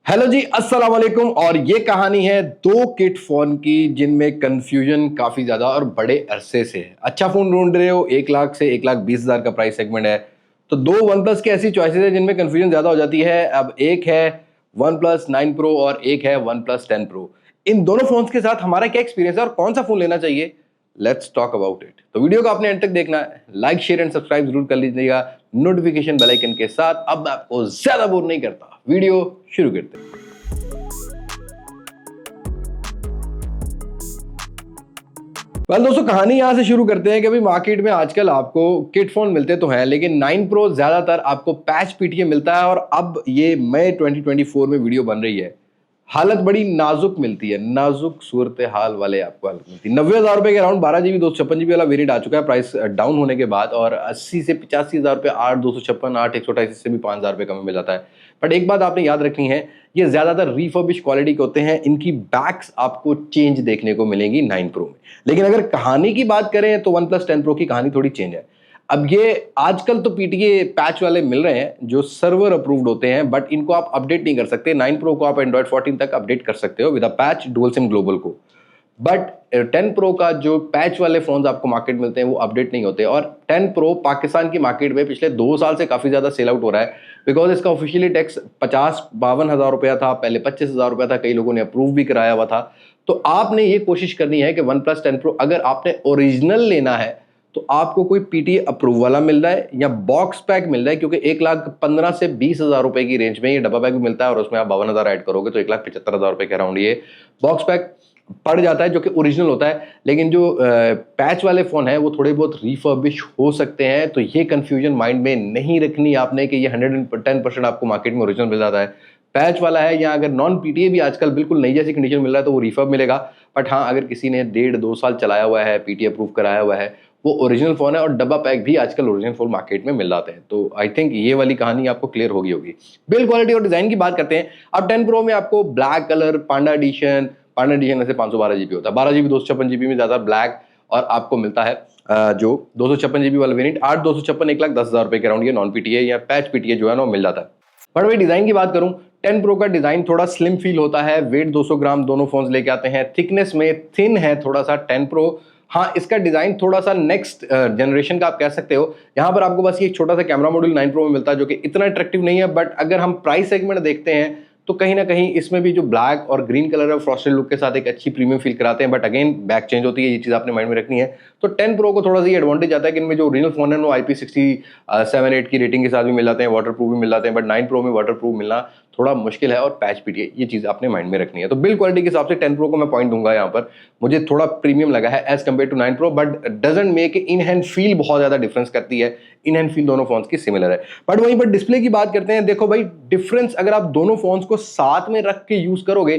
Hello जी, अस्सलाम वालेकुम। और ये कहानी है दो किट फोन की जिनमें कंफ्यूजन काफी ज्यादा और बड़े अरसे से है। अच्छा फोन ढूंढ रहे हो, 1 लाख से 1,20,000 का प्राइस सेगमेंट है, तो दो वन प्लस की ऐसी चॉइसेस है जिनमें कंफ्यूजन ज्यादा हो जाती है। अब एक है वन प्लस 9 प्रो और एक है वन प्लस 10 प्रो। इन दोनों फोन्स के साथ हमारा क्या एक्सपीरियंस है और कौन सा फोन लेना चाहिए, लेट्स टॉक अबाउट इट। तो वीडियो को आपने एंड तक देखना है, लाइक शेयर एंड सब्सक्राइब जरूर कर लीजिएगा नोटिफिकेशन बेल आइकन के साथ। अब मैं आपको ज्यादा बोर नहीं करता, वीडियो शुरू करते हैं। दोस्तों, कहानी यहां से शुरू करते हैं कि भाई मार्केट में आजकल आपको किट फोन मिलते तो हैं, लेकिन 9 प्रो ज्यादातर आपको पैच पीटीए मिलता है। और अब ये मई 2024 में वीडियो बन रही है, हालत बड़ी नाजुक मिलती है, नाजुक सूरत हाल वाले आपको हालत मिलती है। 90,000 रुपए के अराउंड 12 GB 256 GB वाला वेरिएंट आ चुका है प्राइस डाउन होने के बाद, और 80 से 85,000 रुपए 8/256, 8/128 से भी 5,000 रुपए कम में मिल जाता है। बट एक बात आपने याद रखनी है, ये ज्यादातर रिफर्बिश क्वालिटी के होते हैं, इनकी बैक्स आपको चेंज देखने को मिलेंगी 9 प्रो में। लेकिन अगर कहानी की बात करें तो वन प्लस 10 प्रो की कहानी थोड़ी चेंज है। अब ये आजकल तो पीटीए पैच वाले मिल रहे हैं जो सर्वर अप्रूव्ड होते हैं, बट इनको आप अपडेट नहीं कर सकते। 9 प्रो को आप एंड्रॉइड 14 तक अपडेट कर सकते हो with a patch dual SIM global को, बट 10 प्रो का जो पैच वाले फोन्स आपको मार्केट मिलते हैं वो अपडेट नहीं होते। और 10 प्रो पाकिस्तान की मार्केट में पिछले 2 साल से काफी ज्यादा सेल आउट हो रहा है, बिकॉज इसका ऑफिशियली टैक्स 50-52 हज़ार रुपया था, पहले 25,000 रुपया था, कई लोगों ने अप्रूव भी कराया हुआ था। तो आपने ये कोशिश करनी है कि वन प्लस 10 प्रो अगर आपने ओरिजिनल लेना है तो आपको कोई पीटीए अप्रूव वाला मिल रहा है या बॉक्स पैक मिल रहा है, क्योंकि 1,15,000 से 20,000 रुपए की रेंज में ये डब्बा पैक भी मिलता है, और उसमें आप 52,000 ऐड करोगे तो 1,75,000 रुपए के अराउंड ये बॉक्स पैक पड़ जाता है, जो कि ओरिजिनल होता है। लेकिन जो पैच वाले फोन है वो थोड़े बहुत रिफर्बिश हो सकते हैं, तो ये कंफ्यूजन माइंड में नहीं रखनी आपने कि ये 110% आपको मार्केट में ओरिजिनल मिल जाता है। पैच वाला है या अगर नॉन पीटीए भी आजकल बिल्कुल नई जैसी कंडीशन मिल रहा है तो वो रिफर्ब मिलेगा। बट हाँ, अगर किसी ने 1.5-2 साल चलाया हुआ है, पीटीए अप्रूव कराया हुआ है, वो ओरिजिनल फोन है, और डब्बा पैक भी आजकल ओरिजिनल फोन मार्केट में मिल जाते हैं। तो आई थिंक ये वाली कहानी आपको क्लियर होगी। बिल्ड क्वालिटी और डिजाइन की बात करते हैं। अब 10 प्रो में आपको ब्लैक कलर पांडा एडिशन ऐसे 512 GB होता है, 12 GB 256 GB में ज्यादा ब्लैक, और आपको मिलता है जो 256 GB वाला वेरिएंट 8/256 1,10,000 रुपए के अराउंड ये नॉन पीटीए या पैच पीटीए जो है ना वो मिल जाता है। बट भाई डिजाइन की बात करूं, 10 प्रो का डिजाइन थोड़ा स्लिम फील होता है, वेट 200 ग्राम दोनों फोन्स लेके आते हैं, थिकनेस में थिन है थोड़ा सा 10 प्रो। हाँ, इसका डिजाइन थोड़ा सा नेक्स्ट जनरेशन का आप कह सकते हो। यहाँ पर आपको बस ये एक छोटा सा कैमरा मॉड्यूल 9 प्रो में मिलता है जो कि इतना अट्रैक्टिव नहीं है, बट अगर हम प्राइस सेगमेंट देखते हैं तो कहीं ना कहीं इसमें भी जो ब्लैक और ग्रीन कलर है फ्रॉस्टेड लुक के साथ एक अच्छी प्रीमियम फील कराते हैं। बट अगेन बैक चेंज होती है, ये चीज आपने माइंड में रखनी है। तो 10 प्रो को थोड़ा सा ये एडवांटेज आता है कि इनमें जो ओरिजिनल फोन है वो IP67-8 की रेटिंग के साथ भी मिल जाते हैं, वाटर प्रूफ भी मिल जाते हैं। बट 9 प्रो में वाटर प्रूफ मिलना थोड़ा मुश्किल है, और पैच पीटीए ये चीज आपने माइंड में रखनी है। तो बिल्ड क्वालिटी के हिसाब से 10 प्रो को मैं पॉइंट दूंगा यहाँ पर, मुझे थोड़ा प्रीमियम लगा है as compare to 9 pro, but doesn't make in hand feel बहुत ज्यादा डिफरेंस करती है। इन हैंड फील दोनों फोन्स की सिमिलर है। बट वहीं पर डिस्प्ले की बात करते हैं, देखो भाई डिफरेंस अगर आप दोनों फोन्स को साथ में रख के यूज करोगे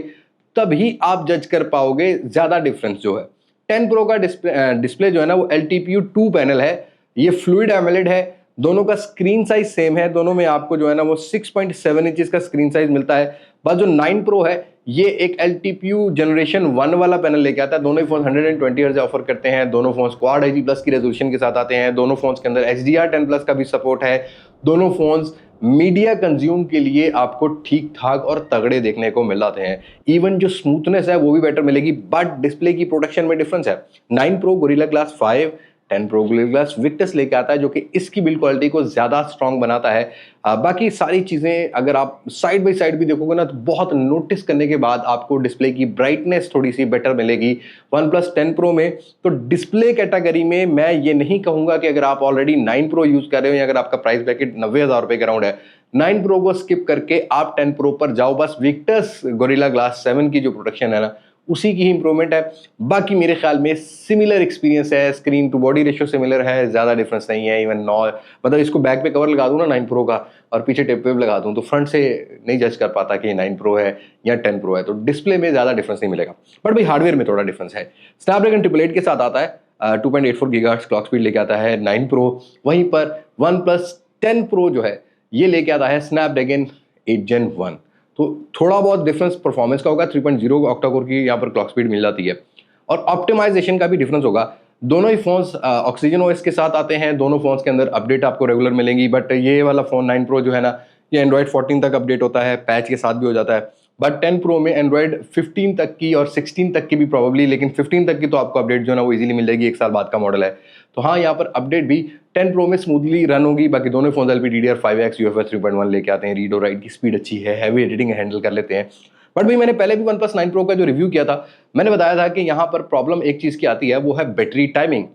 तभी आप जज कर पाओगे ज्यादा डिफरेंस जो है। 10 प्रो का डिस्प्ले जो है ना वो LTPO 2 पैनल है, ये फ्लूइड एमोलेड है, दोनों का स्क्रीन साइज सेम है, दोनों में आपको जो है ना वो 6.7 इंचेस का स्क्रीन साइज मिलता है। बस जो 9 प्रो है ये एक LTPO जनरेशन 1 वाला पैनल लेके आता है। दोनों ही फोन 120 हर्ट्ज ऑफर करते हैं, दोनों फोन क्वाड IG+ की रेजोल्यूशन के साथ आते हैं, दोनों फोन्स के अंदर HDR10+ का भी सपोर्ट है। दोनों फोन्स मीडिया कंज्यूम के लिए आपको ठीक ठाक और तगड़े देखने को मिल जाते हैं। इवन जो स्मूथनेस है वो भी बेटर मिलेगी, बट डिस्प्ले की प्रोटेक्शन में डिफरेंस है। 9 pro gorilla glass 5, 10 pro gorilla glass Victus लेके आता है, जो कि इसकी बिल्ड क्वालिटी को ज्यादा स्ट्रांग बनाता है। बाकी सारी चीजें अगर आप साइड बाई साइड भी देखोगे ना तो बहुत नोटिस करने के बाद आपको डिस्प्ले की ब्राइटनेस थोड़ी सी बेटर मिलेगी वन प्लस 10 प्रो में। तो डिस्प्ले कैटेगरी में मैं ये नहीं कहूंगा कि अगर आप ऑलरेडी 9 प्रो यूज कर रहे हो या अगर आपका प्राइस ब्रैकेट 90,000 रुपए के अराउंड है, 9 प्रो को स्किप करके आप 10 प्रो पर जाओ। बस विक्टस गोरिल्ला ग्लास 7 की जो प्रोटेक्शन है ना उसी की ही इंप्रूवमेंट है। बाकी मेरे ख्याल में सिमिलर एक्सपीरियंस है, screen to body ratio similar है, ज्यादा डिफरेंस नहीं है। इवन नॉ मतलब इसको बैक पे कवर लगा दूं ना 9 प्रो का और पीछे टेप वेब लगा दूं तो फ्रंट से नहीं जज कर पाता कि 9 प्रो है या 10 प्रो है। तो डिस्प्ले में ज्यादा डिफरेंस नहीं मिलेगा, बट भाई हार्डवेयर में थोड़ा डिफरेंस है। स्नैपड्रैगन 888 के साथ आता है, 2.84 गीगाहर्ट्ज क्लॉक स्पीड लेके आता है 9 प्रो। वहीं पर वन प्लस 10 प्रो जो है ये लेके आता है स्नैपड्रैगन 8 Gen 1। तो थोड़ा बहुत डिफरेंस परफॉर्मेंस का होगा, 3.0 ऑक्टा कोर की यहाँ पर क्लॉक स्पीड मिल जाती है, और ऑप्टिमाइजेशन का भी डिफरेंस होगा। दोनों ही फोन्स ऑक्सीजन ओएस के साथ आते हैं, दोनों फोन्स के अंदर अपडेट आपको रेगुलर मिलेंगी। बट ये वाला फोन 9 प्रो जो है ना ये एंड्रॉइड 14 तक अपडेट होता है, पैच के साथ भी हो जाता है। बट 10 प्रो में एंड्रॉयड 15 तक की और 16 तक की भी प्रॉब्ली, लेकिन 15 तक की तो आपको अपडेट जो है ना वो इजीली मिल जाएगी, 1 साल बाद का मॉडल है। तो हाँ, यहाँ पर अपडेट भी 10 प्रो में स्मूथली रन होगी। बाकी दोनों फोन LPDDR5X UFS 3.1 लेके आते हैं, रीड और राइट की स्पीड अच्छी है, हैवी एडिटिंग हैंडल कर लेते हैं। बट भाई मैंने पहले भी OnePlus 9 Pro का जो रिव्यू किया था, मैंने बताया था कि यहाँ पर प्रॉब्लम एक चीज़ की आती है, वो है बैटरी टाइमिंग।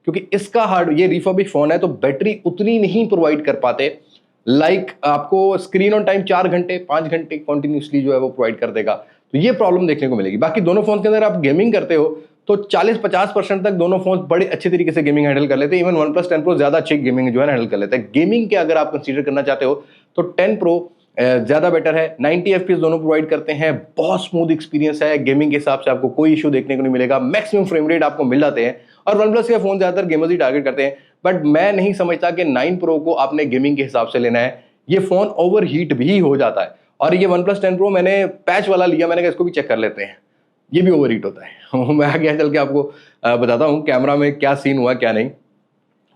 क्योंकि इसका ये रिफर्बिश फोन है तो बैटरी उतनी नहीं प्रोवाइड कर पाते। आपको स्क्रीन ऑन टाइम 4 घंटे 5 घंटे कंटिन्यूसली जो है वो प्रोवाइड कर देगा, तो ये प्रॉब्लम देखने को मिलेगी। बाकी दोनों फोन के अंदर आप गेमिंग करते हो तो 40-50% तक दोनों फोन बड़े अच्छे तरीके से गेमिंग हैंडल कर लेते हैं। इवन OnePlus 10 Pro ज्यादा अच्छी गेमिंग जो है हैंडल कर लेता है। गेमिंग के अगर आप कंसीडर करना चाहते हो तो 10 Pro ज्यादा बेटर है। 90 FPS दोनों प्रोवाइड करते हैं, बहुत स्मूथ एक्सपीरियंस है, गेमिंग के हिसाब से आपको कोई इशू देखने को नहीं मिलेगा, मैक्सिमम फ्रेम रेट आपको मिल जाते हैं। और OnePlus के फोन ज्यादातर गेमर्स ही टारगेट करते हैं, बट मैं नहीं समझता कि 9 Pro को आपने गेमिंग के हिसाब से लेना है। ये फोन ओवर हीट भी हो जाता है। और ये OnePlus 10 Pro मैंने पैच वाला लिया, मैंने कहा इसको भी चेक कर लेते हैं, ये भी ओवर हीट होता है। मैं आगे चल के आपको बताता हूँ कैमरा में क्या सीन हुआ क्या नहीं।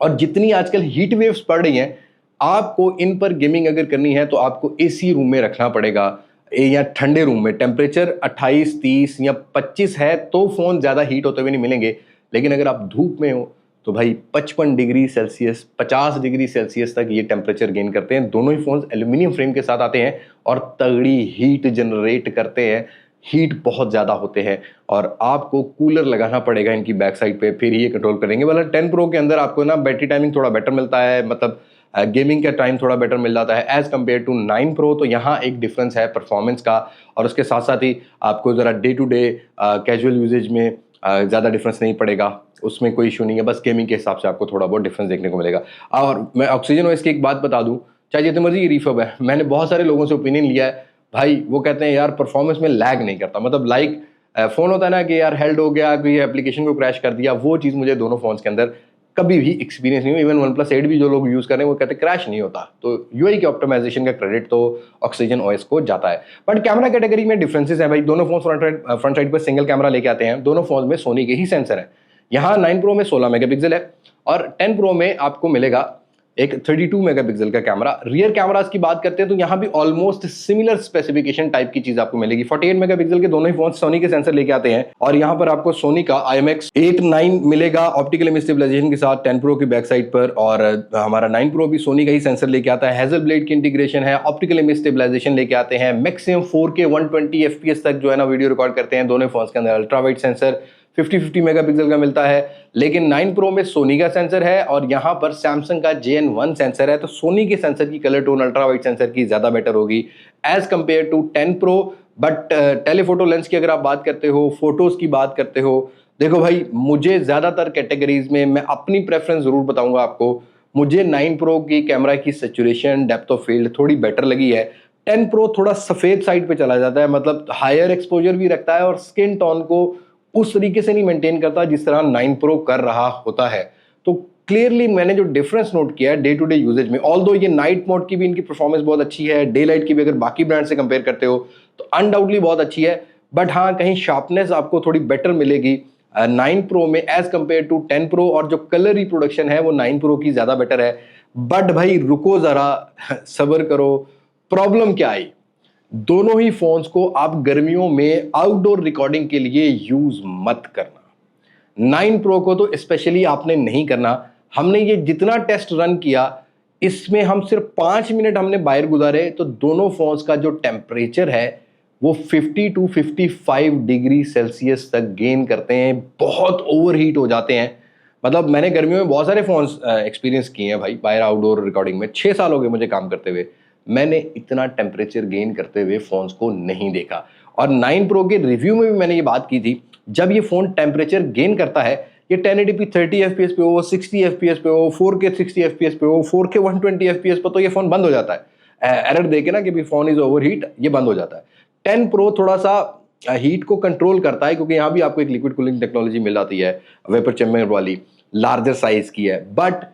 और जितनी आजकल हीट वेव्स पड़ रही हैं, आपको इन पर गेमिंग अगर करनी है तो आपको एसी रूम में रखना पड़ेगा, या ठंडे रूम में। टेम्परेचर 28, 30 या 25 है तो फोन ज्यादा हीट होते हुए नहीं मिलेंगे। लेकिन अगर आप धूप में हो तो भाई 55 डिग्री सेल्सियस 50 डिग्री सेल्सियस तक ये टेम्परेचर गेन करते हैं। दोनों ही फोन एल्यूमिनियम फ्रेम के साथ आते हैं और तगड़ी हीट जनरेट करते हैं, हीट बहुत ज़्यादा होते हैं और आपको कूलर लगाना पड़ेगा इनकी बैक साइड पे, फिर ये कंट्रोल करेंगे। वाला 10 Pro के अंदर आपको ना बैटरी टाइमिंग थोड़ा बेटर मिलता है, मतलब गेमिंग का टाइम थोड़ा बेटर मिल जाता है एज कम्पेयर टू 9 Pro। तो यहाँ एक डिफरेंस है परफॉर्मेंस का, और उसके साथ साथ ही आपको ज़रा day to day casual usage में ज़्यादा डिफरेंस नहीं पड़ेगा, उसमें कोई इशू नहीं है। बस गेमिंग के हिसाब से आपको थोड़ा बहुत डिफरेंस देखने को मिलेगा। और मैं ऑक्सीजन ओएस की एक बात बता दूं, चाहे जितनी मर्जी रिफर्ब है, मैंने बहुत सारे लोगों से ओपिनियन लिया है भाई, वो कहते हैं यार परफॉर्मेंस में लैग नहीं करता। मतलब फोन होता है ना कि यार हेल्ड हो गया, कोई एप्लीकेशन को क्रैश कर दिया, वो चीज़ मुझे दोनों फोन्स के अंदर कभी भी एक्सपीरियंस नहीं हुई। इवन OnePlus 8 भी जो लोग यूज़ कर रहे हैं वो कहते हैं क्रैश नहीं होता। तो यूआई के ऑप्टिमाइजेशन का क्रेडिट तो ऑक्सीजन ओएस को जाता है। बट कैमरा कैटेगरी में डिफरेंसेस हैं भाई। दोनों फोन फ्रंट साइड पर सिंगल कैमरा लेके आते हैं, दोनों फोन में सोनी के ही सेंसर है। यहाँ 9 Pro में 16 मेगापिक्सल है और 10 Pro में आपको मिलेगा एक 32 मेगापिक्सल का कैमरा। रियर कैमरास की बात करते हैं तो यहाँ भी ऑलमोस्ट सिमिलर स्पेसिफिकेशन टाइप की चीज आपको मिलेगी। 48 मेगापिक्सल के दोनों ही फोन सोनी के सेंसर लेके आते हैं और यहाँ पर आपको सोनी का IMX89 मिलेगा ऑप्टिकल इमेज स्टेबलाइजेशन के साथ 10 Pro की बैक साइड पर। और हमारा 9 Pro भी सोनी का ही सेंसर लेके आता है, हेजल ब्लेड की इंटीग्रेशन है, ऑप्टिकल इमेज स्टेबलाइजेशन लेके आते हैं, मैक्सिमम 4K 120 FPS तक जो है ना वीडियो रिकॉर्ड करते हैं। दोनों फोन के अंदर अल्ट्रा वाइड सेंसर 50-50 मेगापिक्सल का मिलता है। लेकिन 9 Pro में सोनी का सेंसर है और यहाँ पर सैमसंग का JN1 सेंसर है। तो सोनी के सेंसर की colour tone ultra wide sensor की ज्यादा बेटर होगी as compare to 10 Pro। But telephoto lens की अगर आप बात करते हो, फोटोज की बात करते हो, देखो भाई मुझे ज्यादातर कैटेगरीज में मैं अपनी प्रेफरेंस जरूर बताऊंगा आपको। मुझे 9 Pro की कैमरा की सैचुरेशन डेप्थ ऑफ फील्ड थोड़ी बेटर लगी है। 10 Pro थोड़ा सफेद साइड पे चला जाता है, मतलब हायर एक्सपोजर भी रखता है और स्किन टोन को उस तरीके से नहीं मेंटेन करता जिस तरह 9 Pro कर रहा होता है। तो क्लियरली मैंने जो डिफरेंस नोट किया है डे टू डे यूजेज में, ऑल्दो ये नाइट मोड की भी इनकी परफॉर्मेंस बहुत अच्छी है, डे लाइट की भी अगर बाकी ब्रांड से कंपेयर करते हो तो अनडाउटली बहुत अच्छी है। बट हाँ, कहीं शार्पनेस आपको थोड़ी बेटर मिलेगी 9 Pro में एज कंपेयर टू 10 Pro। और जो कलर रिप्रोडक्शन है वो 9 Pro की ज्यादा बेटर है। बट भाई रुको जरा, सब्र करो। प्रॉब्लम क्या आई, दोनों ही फोन्स को आप गर्मियों में आउटडोर रिकॉर्डिंग के लिए यूज मत करना। 9 Pro को तो स्पेशली आपने नहीं करना। हमने ये जितना टेस्ट रन किया इसमें हम सिर्फ 5 मिनट हमने बाहर गुजारे तो दोनों फोन्स का जो टेम्परेचर है वो 50 to 55 डिग्री सेल्सियस तक गेन करते हैं, बहुत ओवर हीट हो जाते हैं। मतलब मैंने गर्मियों में बहुत सारे फोन्स एक्सपीरियंस किए हैं भाई, बाहर आउटडोर रिकॉर्डिंग में 6 साल हो गए मुझे काम करते हुए, मैंने इतना टेम्परेचर गेन करते हुए फोन्स को नहीं देखा। और 9 Pro के रिव्यू में भी मैंने ये बात की थी, जब ये फोन टेम्परेचर गेन करता है, ये 1080p 30 FPS पे हो, 60 FPS पे हो, 4K 60 FPS पे हो, 4K 120 FPS पर, तो ये फोन बंद हो जाता है। एरर देके ना कि फोन इज ओवर हीट, ये बंद हो जाता है। 10 Pro थोड़ा सा हीट को कंट्रोल करता है क्योंकि यहाँ भी आपको एक लिक्विड कूलिंग टेक्नोलॉजी मिल जाती है, वेपर चेम्बर वाली, लार्जर साइज की है। बट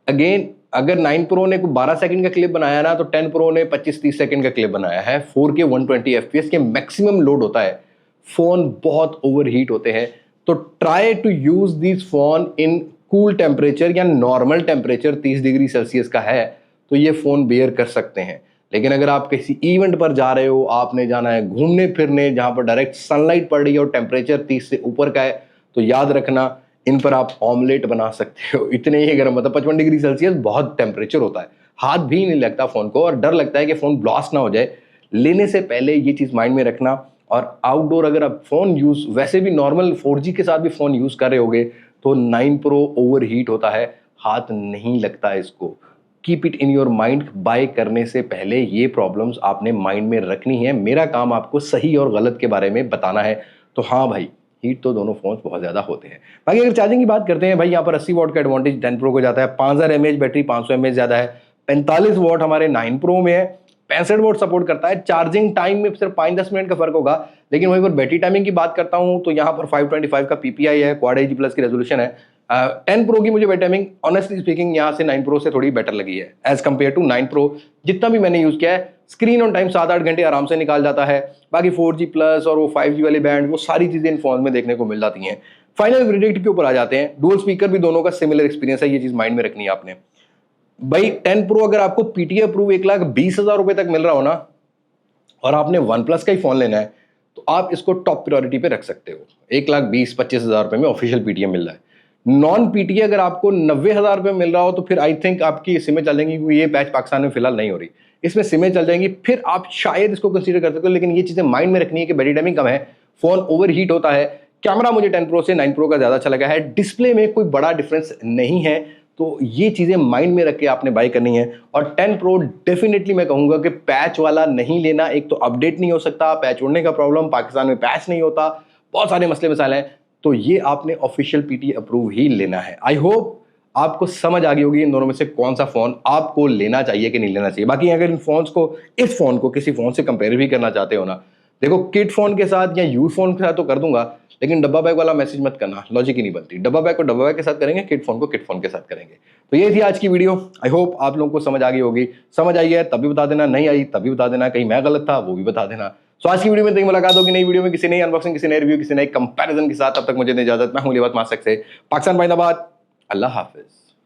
अगेन अगर 9 Pro ने 12 सेकंड का क्लिप बनाया ना, तो 10 Pro ने 25-30 सेकंड का क्लिप बनाया है। 4K 120 FPS के मैक्सिमम लोड होता है, फोन बहुत ओवर हीट होते हैं। तो try to use this phone in cool temperature या नॉर्मल टेम्परेचर 30 डिग्री सेल्सियस का है तो ये फोन बेयर कर सकते हैं। लेकिन अगर आप किसी इवेंट पर जा रहे हो, आपने जाना है घूमने फिरने जहां पर डायरेक्ट सनलाइट पड़ रही है और टेम्परेचर 30 से ऊपर का है, तो याद रखना इन पर आप ऑमलेट बना सकते हो। इतने ही गर्म, मतलब 55 डिग्री सेल्सियस बहुत टेम्परेचर होता है, हाथ भी नहीं लगता फोन को और डर लगता है कि फोन ब्लास्ट ना हो जाए। लेने से पहले ये चीज माइंड में रखना। और आउटडोर अगर आप फोन यूज, वैसे भी नॉर्मल 4G के साथ भी फोन यूज कर रहे होगे, तो 9 प्रो ओवर हीट होता है, हाथ नहीं लगता है इसको। Keep it in your mind. Buy करने से पहले ये प्रॉब्लम्स आपने माइंड में रखनी है। मेरा काम आपको सही और गलत के बारे में बताना है। तो हाँ भाई, हीट तो दोनों फोन बहुत ज्यादा होते हैं। बाकी अगर चार्जिंग की बात करते हैं भाई, यहाँ पर 80 वॉट का एडवांटेज 10 प्रो को जाता है, 5000 mAh बैटरी, 500 mAh ज्यादा है, 45 वॉट हमारे 9 प्रो में है, 65 वॉट सपोर्ट करता है। चार्जिंग टाइम में सिर्फ 5-10 मिनट का फर्क होगा, लेकिन वहीं पर बैटरी टाइमिंग की बात करता हूं तो यहाँ पर 525 का पीपीआई है, क्वाड एज प्लस की रेजोल्यूशन है। 10 प्रो की मुझे बैटरी टाइमिंग ऑनेस्टली स्पीकिंग यहाँ से 9 प्रो से थोड़ी बेटर लगी है एज कंपेयर टू 9 प्रो। जितना भी मैंने यूज किया है, स्क्रीन ऑन टाइम 7-8 घंटे आराम से निकाल जाता है। बाकी 4G प्लस और वो 5G वाले बैंड, वो सारी चीजें इन फोन में देखने को मिल जाती हैं। फाइनल वर्डिक्ट के ऊपर आ जाते हैं। डुअल स्पीकर भी दोनों का सिमिलर एक्सपीरियंस है, ये चीज माइंड में रखनी है आपने। भाई 10 प्रो अगर आपको पीटीए अप्रूव 1,20,000 रुपए तक मिल रहा हो ना, और आपने वन प्लस का ही फोन लेना है, तो आप इसको टॉप प्रायोरिटी पे रख सकते हो। 1,20,25,000 रुपए में ऑफिशियल पीटीए मिल रहा है। नॉन पीटीए अगर आपको 90,000 रुपए मिल रहा हो, तो फिर आई थिंक आपकी सिमें चल जाएंगी, क्योंकि ये पैच पाकिस्तान में फिलहाल नहीं हो रही, इसमें सिमें चल जाएंगी, फिर आप शायद इसको कंसीडर कर सकते हो। लेकिन ये चीजें माइंड में रखनी है कि बैटरी टाइमिंग कम है, फोन ओवर हीट होता है। कैमरा मुझे 10 प्रो से 9 प्रो का ज्यादा अच्छा लगा है, डिस्प्ले में कोई बड़ा डिफरेंस नहीं है। तो ये चीजें माइंड में रख के आपने बाय करनी है। और 10 प्रो डेफिनेटली मैं कहूंगा कि पैच वाला नहीं लेना। एक तो अपडेट नहीं हो सकता, पैच उड़ने का प्रॉब्लम, पाकिस्तान में पैच नहीं होता, बहुत सारे मसले मसाले हैं। तो ये आपने ऑफिशियल पीटी अप्रूव ही लेना है। आई होप आपको समझ आ गई होगी इन दोनों में से कौन सा फोन आपको लेना चाहिए कि नहीं लेना चाहिए। बाकी अगर इन फोन्स को, इस फोन को किसी फोन से कंपेयर भी करना चाहते हो ना, देखो किट फोन के साथ या यूज फोन के साथ तो कर दूंगा, लेकिन डब्बा बैग वाला मैसेज मत करना, लॉजिक ही नहीं बनती। डब्बा बैग को डब्बा बैग के साथ करेंगे, किट फोन को किट फोन के साथ करेंगे। तो ये थी आज की वीडियो। आई होप आप लोगों को समझ आ गई होगी। समझ आई है तभी बता देना, नहीं आई तभी बता देना, कहीं मैं गलत था वो भी बता देना। सो आज की वीडियो में तो मुलाकात होगी नई वीडियो में, किसी नई अनबॉक्सिंग, किसी नए रिव्यू, किसी नए कंपैरिजन के साथ। तब तक मुझे इजाजत, मैं हूं लिबास मास्क से, पाकिस्तान, बाइंदाबाद, अल्लाह हाफिज।